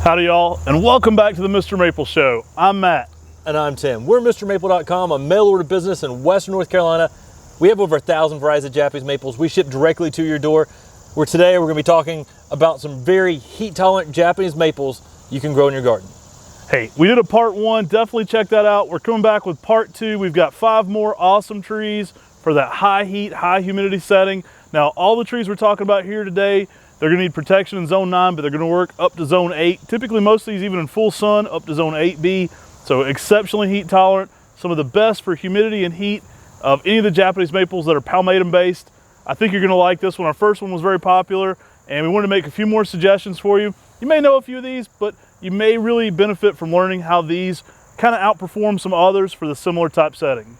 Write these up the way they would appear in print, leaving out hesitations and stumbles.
Howdy y'all, and welcome back to the Mr. Maple Show. I'm Matt. And I'm Tim. We're MrMaple.com, a mail order business in Western North Carolina. We have over 1,000 varieties of Japanese maples. We ship directly to your door. Today we're going to be talking about some very heat tolerant Japanese maples you can grow in your garden. Hey, we did a part 1, definitely check that out. We're coming back with part 2. We've got 5 more awesome trees for that high heat, high humidity setting. Now, all the trees we're talking about here today, they're going to need protection in zone 9, but they're going to work up to zone 8. Typically, most of these even in full sun, up to zone 8B. So exceptionally heat tolerant. Some of the best for humidity and heat of any of the Japanese maples that are palmatum based. I think you're going to like this one. Our first one was very popular, and we wanted to make a few more suggestions for you. You may know a few of these, but you may really benefit from learning how these kind of outperform some others for the similar type setting.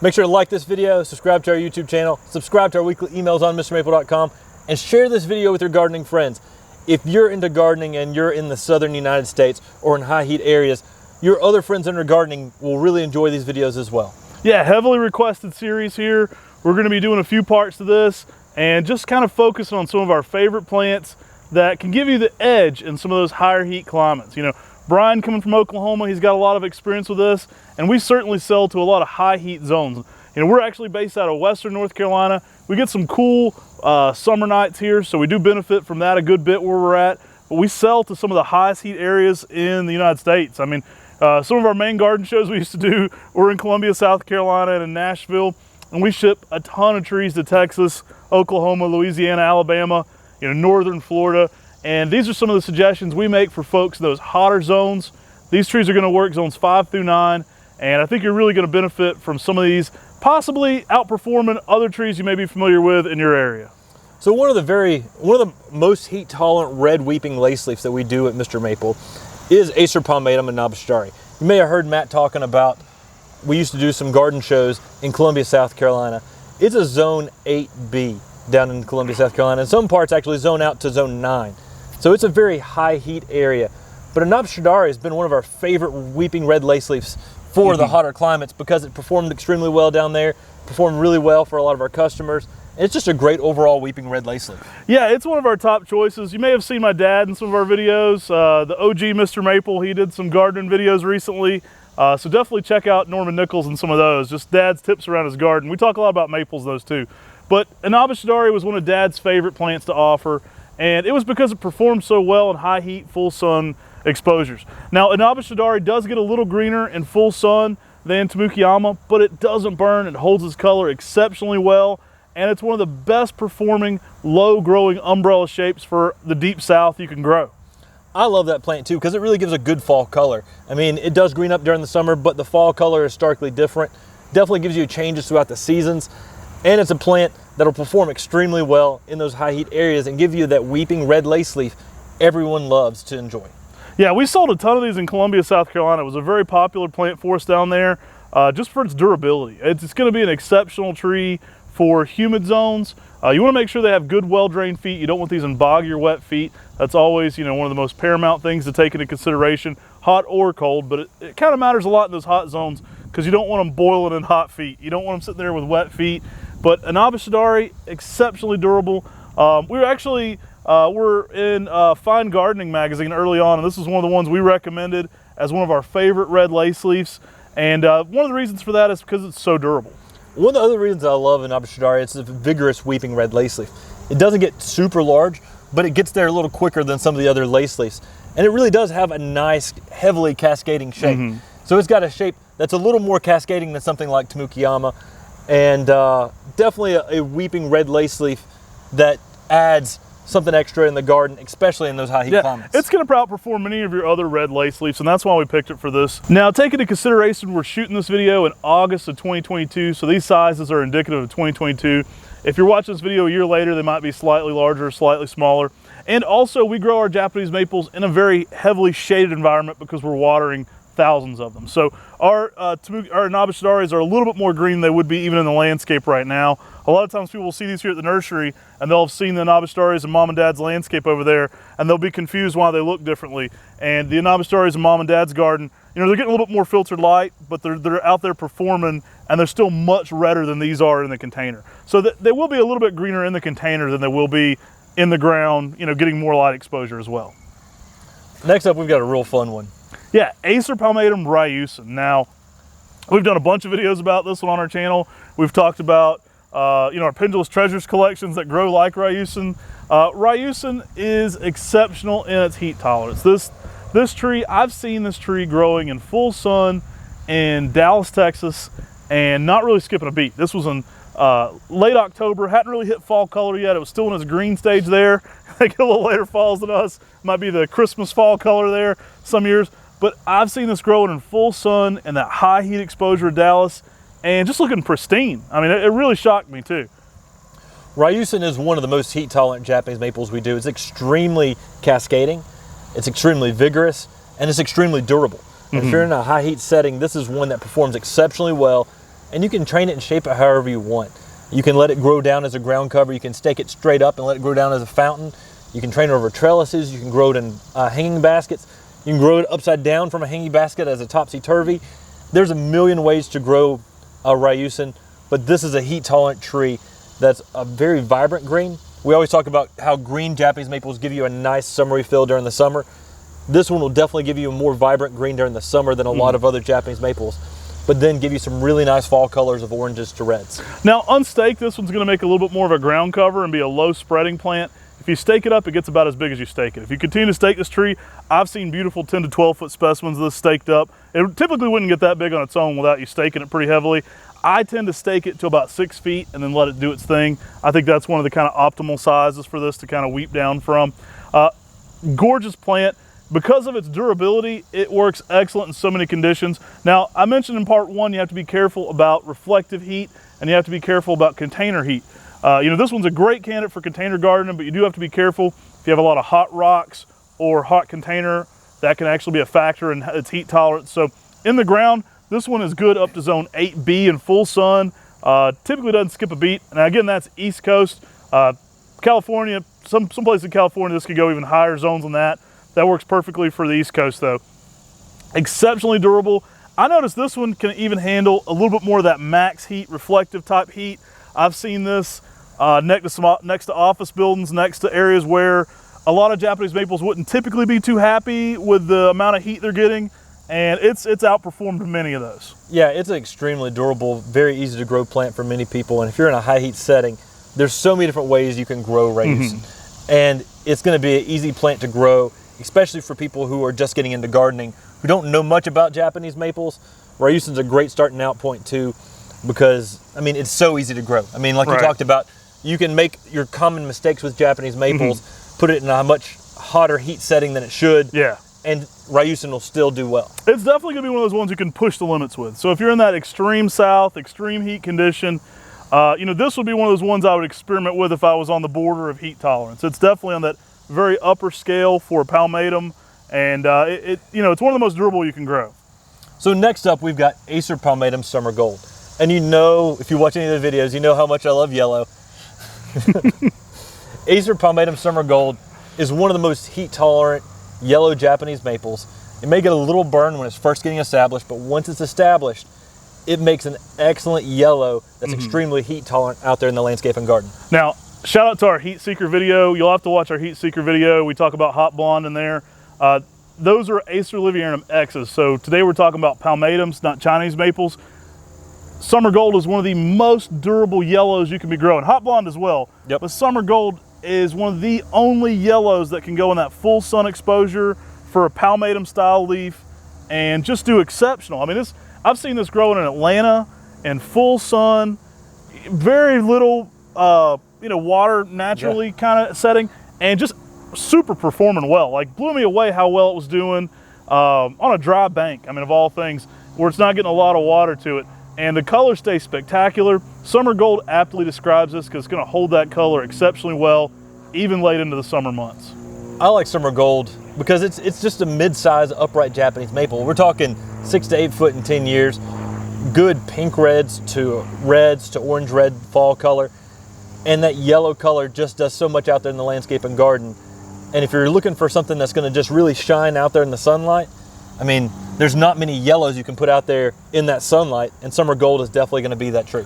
Make sure to like this video, subscribe to our YouTube channel, subscribe to our weekly emails on MrMaple.com, and share this video with your gardening friends. If you're into gardening and you're in the southern United States or in high heat areas, your other friends that are gardening will really enjoy these videos as well. Yeah, heavily requested series here. We're going to be doing a few parts to this and just kind of focusing on some of our favorite plants that can give you the edge in some of those higher heat climates. You know, Brian coming from Oklahoma, he's got a lot of experience with this, and we certainly sell to a lot of high heat zones. You know, we're actually based out of Western North Carolina. We get some cool summer nights here, so we do benefit from that a good bit where we're at, but we sell to some of the highest heat areas in the United States. I mean, some of our main garden shows we used to do were in Columbia, South Carolina, and in Nashville, and we ship a ton of trees to Texas, Oklahoma, Louisiana, Alabama, you know, northern Florida, and these are some of the suggestions we make for folks in those hotter zones. These trees are going to work zones 5 through 9, and I think you're really going to benefit from some of these, possibly outperforming other trees you may be familiar with in your area. So one of the most heat tolerant red weeping lace leaves that we do at Mr. Maple is Acer palmatum and Abshudari. You may have heard Matt talking about, we used to do some garden shows in Columbia, South Carolina. It's a zone 8B down in Columbia, South Carolina, and some parts actually zone out to zone 9. So it's a very high heat area. But an Abshudari has been one of our favorite weeping red lace leaves for the hotter climates because it performed extremely well down there, performed really well for a lot of our customers. And it's just a great overall weeping red lace leaf. Yeah, it's one of our top choices. You may have seen my dad in some of our videos. The OG Mr. Maple, he did some gardening videos recently. So definitely check out Norman Nichols and some of those. Just Dad's tips around his garden. We talk a lot about maples, those too. But an Abshudari was one of Dad's favorite plants to offer. And it was because it performed so well in high heat, full sun exposures. Now, an Abshudari does get a little greener in full sun than Tamukiyama, but it doesn't burn. It holds its color exceptionally well. And it's one of the best performing low growing umbrella shapes for the deep south you can grow. I love that plant too because it really gives a good fall color. I mean, it does green up during the summer, but the fall color is starkly different. Definitely gives you changes throughout the seasons. And it's a plant that'll perform extremely well in those high heat areas and give you that weeping red lace leaf everyone loves to enjoy. Yeah, we sold a ton of these in Columbia, South Carolina. It was a very popular plant for us down there just for its durability. It's going to be an exceptional tree for humid zones. You want to make sure they have good, well-drained feet. You don't want these in boggy or wet feet. That's always, you know, one of the most paramount things to take into consideration, hot or cold. But it kind of matters a lot in those hot zones because you don't want them boiling in hot feet. You don't want them sitting there with wet feet. But an Abshudari, exceptionally durable. We were actually we're in Fine Gardening magazine early on, and this is one of the ones we recommended as one of our favorite red lace leaves. And one of the reasons for that is because it's so durable. One of the other reasons I love an Abshudari, it's a vigorous weeping red lace leaf. It doesn't get super large, but it gets there a little quicker than some of the other lace leaves. And it really does have a nice, heavily cascading shape. So it's got a shape that's a little more cascading than something like Tamukiyama. And definitely a weeping red lace leaf that adds something extra in the garden, especially in those high heat climates. It's going to outperform many of your other red lace leaves, and that's why we picked it for this. Now, take into consideration, we're shooting this video in August of 2022, so these sizes are indicative of 2022. If you're watching this video a year later, they might be slightly larger or slightly smaller. And also, we grow our Japanese maples in a very heavily shaded environment because we're watering thousands of them. So our Abshudaris are a little bit more green than they would be even in the landscape right now. A lot of times people will see these here at the nursery and they'll have seen the Abshudaris in mom and dad's landscape over there and they'll be confused why they look differently. And the Abshudaris in mom and dad's garden, you know, they're getting a little bit more filtered light, but they're out there performing and they're still much redder than these are in the container. So they will be a little bit greener in the container than they will be in the ground, you know, getting more light exposure as well. Next up, we've got a real fun one. Yeah, Acer palmatum Ryusen. Now, we've done a bunch of videos about this one on our channel. We've talked about our pendulous treasures collections that grow like Ryusen. Ryusen is exceptional in its heat tolerance. This tree, I've seen this tree growing in full sun in Dallas, Texas, and not really skipping a beat. This was in late October, hadn't really hit fall color yet. It was still in its green stage there. They get a little later falls than us. Might be the Christmas fall color there some years. But I've seen this growing in full sun and that high heat exposure of Dallas and just looking pristine. I mean, it really shocked me too. Ryusen is one of the most heat tolerant Japanese maples we do. It's extremely cascading, it's extremely vigorous, and it's extremely durable. If you're in a high heat setting, this is one that performs exceptionally well, and you can train it and shape it however you want. You can let it grow down as a ground cover, you can stake it straight up and let it grow down as a fountain. You can train it over trellises, you can grow it in hanging baskets, you can grow it upside down from a hanging basket as a topsy-turvy. There's a million ways to grow a Ryusen, but this is a heat tolerant tree that's a very vibrant green. We always talk about how green Japanese maples give you a nice summery feel during the summer. This one will definitely give you a more vibrant green during the summer than a lot of other Japanese maples, but then give you some really nice fall colors of oranges to reds. Now, unstaked, this one's gonna make a little bit more of a ground cover and be a low spreading plant. If you stake it up, it gets about as big as you stake it. If you continue to stake this tree, I've seen beautiful 10 to 12 foot specimens of this staked up. It typically wouldn't get that big on its own without you staking it pretty heavily. I tend to stake it to about 6 feet and then let it do its thing. I think that's one of the kind of optimal sizes for this to kind of weep down from. Gorgeous plant. Because of its durability, it works excellent in so many conditions. Now, I mentioned in part one, you have to be careful about reflective heat and you have to be careful about container heat. This one's a great candidate for container gardening, but you do have to be careful if you have a lot of hot rocks or hot container. That can actually be a factor in its heat tolerance. So in the ground, this one is good up to zone 8B in full sun. Typically doesn't skip a beat. And again, that's East Coast. California, some places in California, this could go even higher zones than that. That works perfectly for the East Coast though. Exceptionally durable. I noticed this one can even handle a little bit more of that max heat, reflective type heat. I've seen this next to office buildings, next to areas where a lot of Japanese maples wouldn't typically be too happy with the amount of heat they're getting, and it's outperformed many of those. Yeah, it's an extremely durable, very easy to grow plant for many people, and if you're in a high heat setting, there's so many different ways you can grow Ryusen. And it's going to be an easy plant to grow, especially for people who are just getting into gardening, who don't know much about Japanese maples. Ryusen's a great starting out point too, because, I mean, it's so easy to grow. I mean, like you talked about, you can make your common mistakes with Japanese maples, put it in a much hotter heat setting than it should, and Ryusen will still do well. It's definitely gonna be one of those ones you can push the limits with. So if you're in that extreme south, extreme heat condition, this would be one of those ones I would experiment with if I was on the border of heat tolerance. It's definitely on that very upper scale for palmatum, and it's one of the most durable you can grow. So next up, we've got Acer palmatum Summer Gold. And if you watch any of the videos, you know how much I love yellow. Acer palmatum Summer Gold is one of the most heat tolerant yellow Japanese maples. It may get a little burn when it's first getting established, but once it's established, it makes an excellent yellow that's extremely heat tolerant out there in the landscape and garden. Now, shout out to our Heat Seeker video. You'll have to watch our Heat Seeker video. We talk about hot blonde in there. Those are Acer livianum X's. So today we're talking about palmatums, not Chinese maples. Summer Gold is one of the most durable yellows you can be growing. Hot blonde as well. But Summer Gold is one of the only yellows that can go in that full sun exposure for a palmatum style leaf and just do exceptional. I mean, I've seen this growing in Atlanta in full sun, very little water naturally kind of setting, and just super performing well. Like, blew me away how well it was doing on a dry bank, I mean, of all things, where it's not getting a lot of water to it. And the color stays spectacular. Summer Gold aptly describes this because it's going to hold that color exceptionally well, even late into the summer months. I like Summer Gold because it's just a mid-size upright Japanese maple. We're talking 6 to 8 foot in 10 years. Good pink reds to orange red fall color. And that yellow color just does so much out there in the landscape and garden. And if you're looking for something that's going to just really shine out there in the sunlight, I mean, there's not many yellows you can put out there in that sunlight, and Summer Gold is definitely going to be that tree.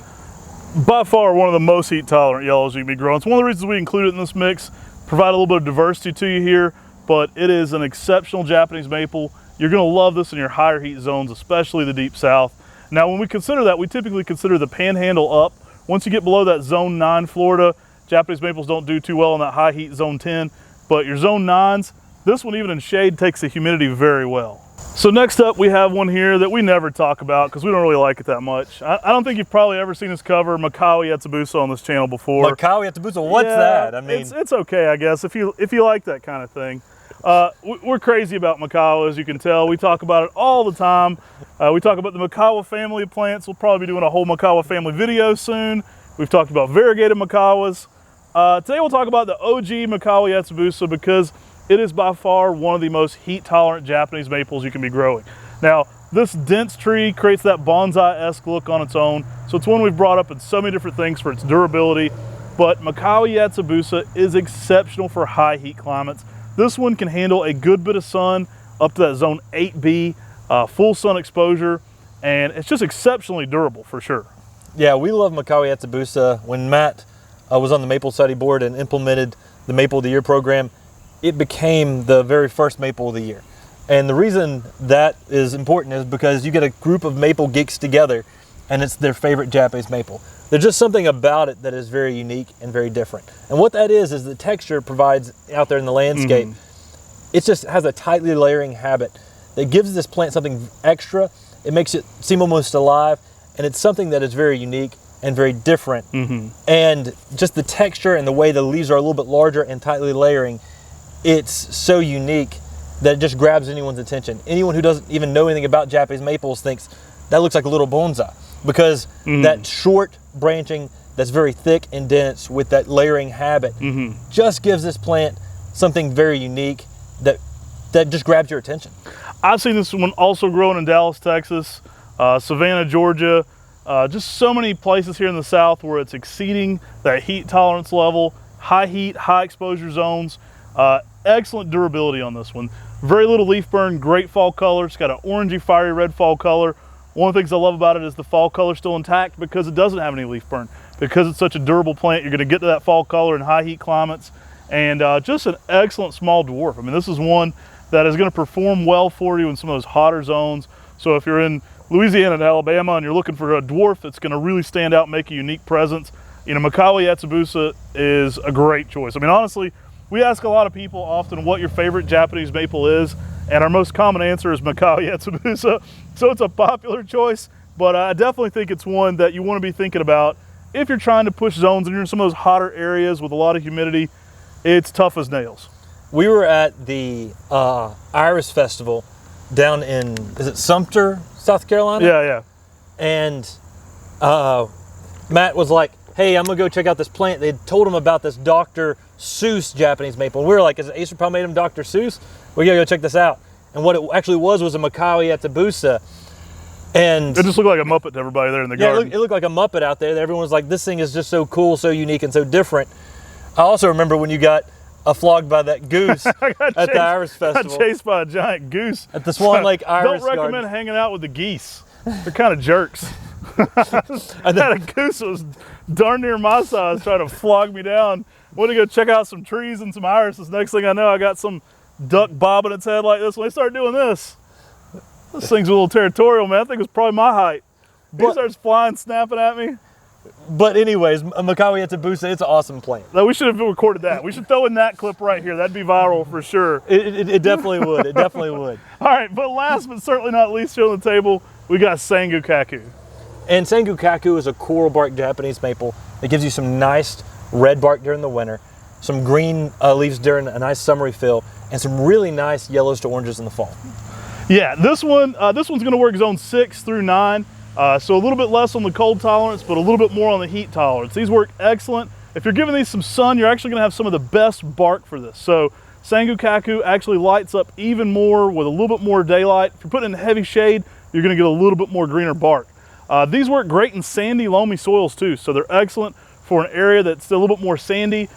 By far one of the most heat tolerant yellows you can be growing. It's one of the reasons we include it in this mix, provide a little bit of diversity to you here. but it is an exceptional Japanese maple. You're gonna love this in your higher heat zones, especially the deep south. Now, when we consider that, we typically consider the panhandle up. Once you get below that zone 9 Florida, Japanese maples don't do too well in that high heat zone 10, but your zone 9s, this one even in shade takes the humidity very well. So next up, we have one here that we never talk about because we don't really like it that much. I don't think you've probably ever seen us cover Makuoh Yatsubusa on this channel before. Makuoh Yatsubusa, what's that? I mean, it's okay, I guess, if you like that kind of thing. We're crazy about Makuoh, as you can tell. We talk about it all the time. We talk about the Makuoh family of plants. We'll probably be doing a whole Makuoh family video soon. We've talked about variegated Makuohs. Today we'll talk about the OG Makuoh Yatsubusa because it is by far one of the most heat-tolerant Japanese maples you can be growing. Now, this dense tree creates that bonsai-esque look on its own, so it's one we've brought up in so many different things for its durability, but Makuoh Yatsubusa is exceptional for high heat climates. This one can handle a good bit of sun up to that zone 8B, full sun exposure, and it's just exceptionally durable for sure. Yeah, we love Makuoh Yatsubusa. When Matt was on the Maple Study Board and implemented the Maple of the Year program, it became the very first Maple of the Year. And the reason that is important is because you get a group of maple geeks together and it's their favorite Japanese maple. There's just something about it that is very unique and very different. And what that is the texture it provides out there in the landscape. It just has a tightly layering habit that gives this plant something extra. It makes it seem almost alive, and it's something that is very unique and very different. And just the texture and the way the leaves are a little bit larger and tightly layering, it's so unique that it just grabs anyone's attention. Anyone who doesn't even know anything about Japanese maples thinks that looks like a little bonsai, because that short branching that's very thick and dense with that layering habit just gives this plant something very unique that just grabs your attention. I've seen this one also growing in Dallas, Texas, Savannah, Georgia, just so many places here in the South where it's exceeding that heat tolerance level, high heat, high exposure zones. Excellent durability on this one. Very little leaf burn, great fall color. It's got an orangey, fiery red fall color. One of the things I love about it is the fall color still intact because it doesn't have any leaf burn. Because it's such a durable plant, you're gonna get to that fall color in high heat climates. And just an excellent small dwarf. I mean, this is one that is gonna perform well for you in some of those hotter zones. So if you're in Louisiana and Alabama and you're looking for a dwarf that's gonna really stand out and make a unique presence, you know, Makuoh Yatsubusa is a great choice. I mean, honestly, we ask a lot of people often what your favorite Japanese maple is, and our most common answer is Makuoh Yatsubusa. So it's a popular choice, but I definitely think it's one that you want to be thinking about if you're trying to push zones and you're in some of those hotter areas with a lot of humidity. It's tough as nails. We were at the Iris Festival down in, is it Sumter, South Carolina? Yeah. And Matt was like, hey, I'm gonna go check out this plant. They told him about this Dr. Seuss Japanese maple. And we were like, is it Acer palmatum Dr. Seuss? We gotta go check this out. And what it actually was a Makuoh Yatsubusa. And it just looked like a Muppet to everybody there in the garden. It looked like a Muppet out there. Everyone was like, this thing is just so cool, so unique, and so different. I also remember when you got flogged by that goose at the Iris Festival. I got chased by a giant goose. At the Swan Lake Iris Don't recommend Garden. hanging out with the geese. They're kind of jerks. I had a goose that was darn near my size trying to flog me down. Went to go check out some trees and some irises. Next thing I know, I got some duck bobbing its head like this. When they started doing this thing's a little territorial, man. I think it was probably my height. He starts flying, snapping at me. But anyways, Makuoh Yatsubusa, it's an awesome plant. No, we should have recorded that. We should throw in that clip right here. That'd be viral for sure. It definitely would. It definitely would. All right, but last but certainly not least here on the table, we got Sangukaku. And Sangukaku is a coral bark Japanese maple that gives you some nice red bark during the winter, some green leaves during a nice summery fill, and some really nice yellows to oranges in the fall. Yeah, this one's going to work zone 6 through 9. So a little bit less on the cold tolerance, but a little bit more on the heat tolerance. These work excellent. If you're giving these some sun, you're actually going to have some of the best bark for this. So Sangukaku actually lights up even more with a little bit more daylight. If you're putting in heavy shade, you're going to get a little bit more greener bark. These work great in sandy, loamy soils too. So they're excellent for an area that's a little bit more sandy.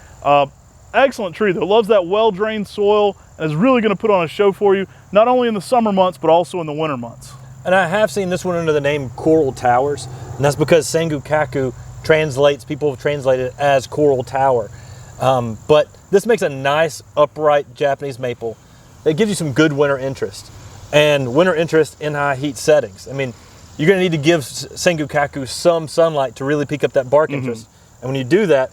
Excellent tree though. Loves that well-drained soil and is really going to put on a show for you, not only in the summer months, but also in the winter months. And I have seen this one under the name Coral Towers, and that's because Sangukaku people have translated it as Coral Tower. But this makes a nice upright Japanese maple that gives you some good winter interest, and winter interest in high heat settings. I mean, you're going to need to give Sangukaku some sunlight to really pick up that bark interest. And when you do that,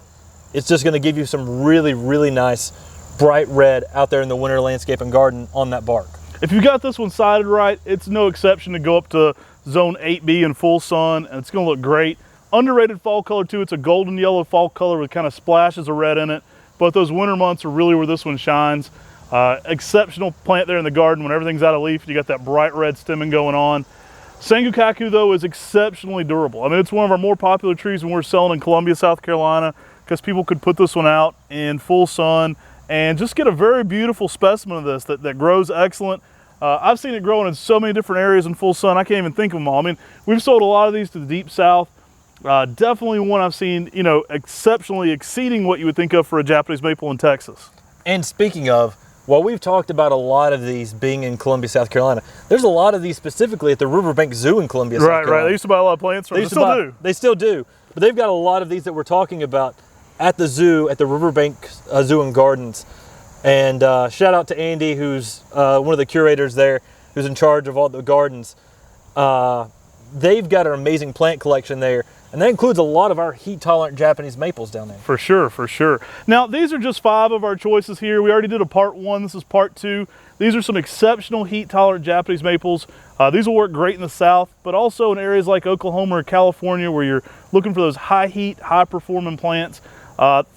it's just going to give you some really, really nice bright red out there in the winter landscape and garden on that bark. If you got this one sided right, it's no exception to go up to zone 8B in full sun, and it's going to look great. Underrated fall color too. It's a golden yellow fall color with kind of splashes of red in it. But those winter months are really where this one shines. Exceptional plant there in the garden when everything's out of leaf. You got that bright red stemming going on. Sangukaku though is exceptionally durable. I mean, it's one of our more popular trees when we're selling in Columbia, South Carolina, because people could put this one out in full sun and just get a very beautiful specimen of this that grows excellent. I've seen it growing in so many different areas in full sun, I can't even think of them all. I mean, we've sold a lot of these to the deep south. Definitely one I've seen, you know, exceptionally exceeding what you would think of for a Japanese maple in Texas. And speaking of, while we've talked about a lot of these being in Columbia, South Carolina, there's a lot of these specifically at the Riverbank Zoo in Columbia, South Carolina. Right. They used to buy a lot of plants from them. They still do. But they've got a lot of these that we're talking about at the zoo, at the Riverbank Zoo and Gardens. And shout out to Andy, who's one of the curators there, who's in charge of all the gardens. They've got an amazing plant collection there, and that includes a lot of our heat-tolerant Japanese maples down there. For sure, for sure. Now, these are just 5 of our choices here. We already did a part 1. This is part 2. These are some exceptional heat-tolerant Japanese maples. These will work great in the south, but also in areas like Oklahoma or California where you're looking for those high-heat, high-performing plants.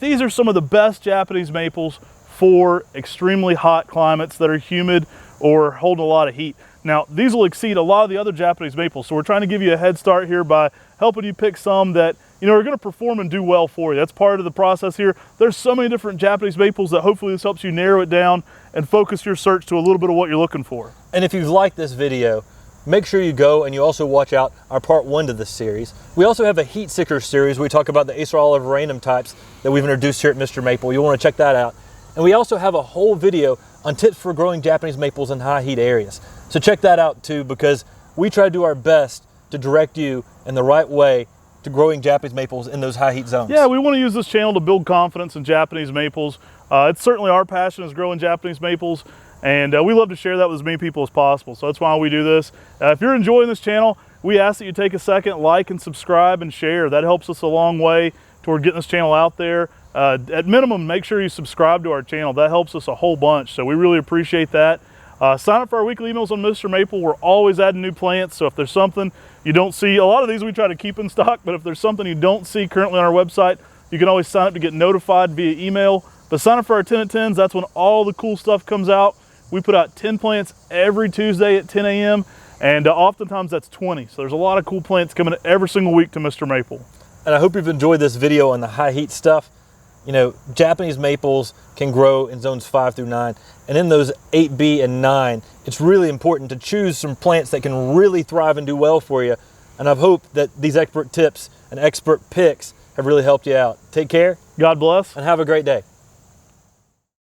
These are some of the best Japanese maples for extremely hot climates that are humid or hold a lot of heat. Now, these will exceed a lot of the other Japanese maples, so we're trying to give you a head start here by helping you pick some that, you know, are going to perform and do well for you. That's part of the process here. There's so many different Japanese maples that hopefully this helps you narrow it down and focus your search to a little bit of what you're looking for. And if you've liked this video, make sure you go and you also watch out our part 1 to this series. We also have a heat seeker series where we talk about the Acer olive random types that we've introduced here at Mr. Maple. You'll want to check that out. And we also have a whole video on tips for growing Japanese maples in high heat areas. So check that out too, because we try to do our best to direct you in the right way to growing Japanese maples in those high heat zones. Yeah, we want to use this channel to build confidence in Japanese maples. It's certainly our passion is growing Japanese maples, and we love to share that with as many people as possible. So that's why we do this. If you're enjoying this channel, we ask that you take a second, like and subscribe and share. That helps us a long way toward getting this channel out there. At minimum, make sure you subscribe to our channel. That helps us a whole bunch, so we really appreciate that. Sign up for our weekly emails on Mr. Maple. We're always adding new plants, so if there's something you don't see, a lot of these we try to keep in stock, but if there's something you don't see currently on our website, you can always sign up to get notified via email. But sign up for our 10 at 10s. That's when all the cool stuff comes out. We put out 10 plants every Tuesday at 10 a.m., and oftentimes that's 20. So there's a lot of cool plants coming every single week to Mr. Maple. And I hope you've enjoyed this video on the high heat stuff. You know, Japanese maples can grow in zones 5 through 9. And in those 8B and 9, it's really important to choose some plants that can really thrive and do well for you. And I hope that these expert tips and expert picks have really helped you out. Take care. God bless. And have a great day.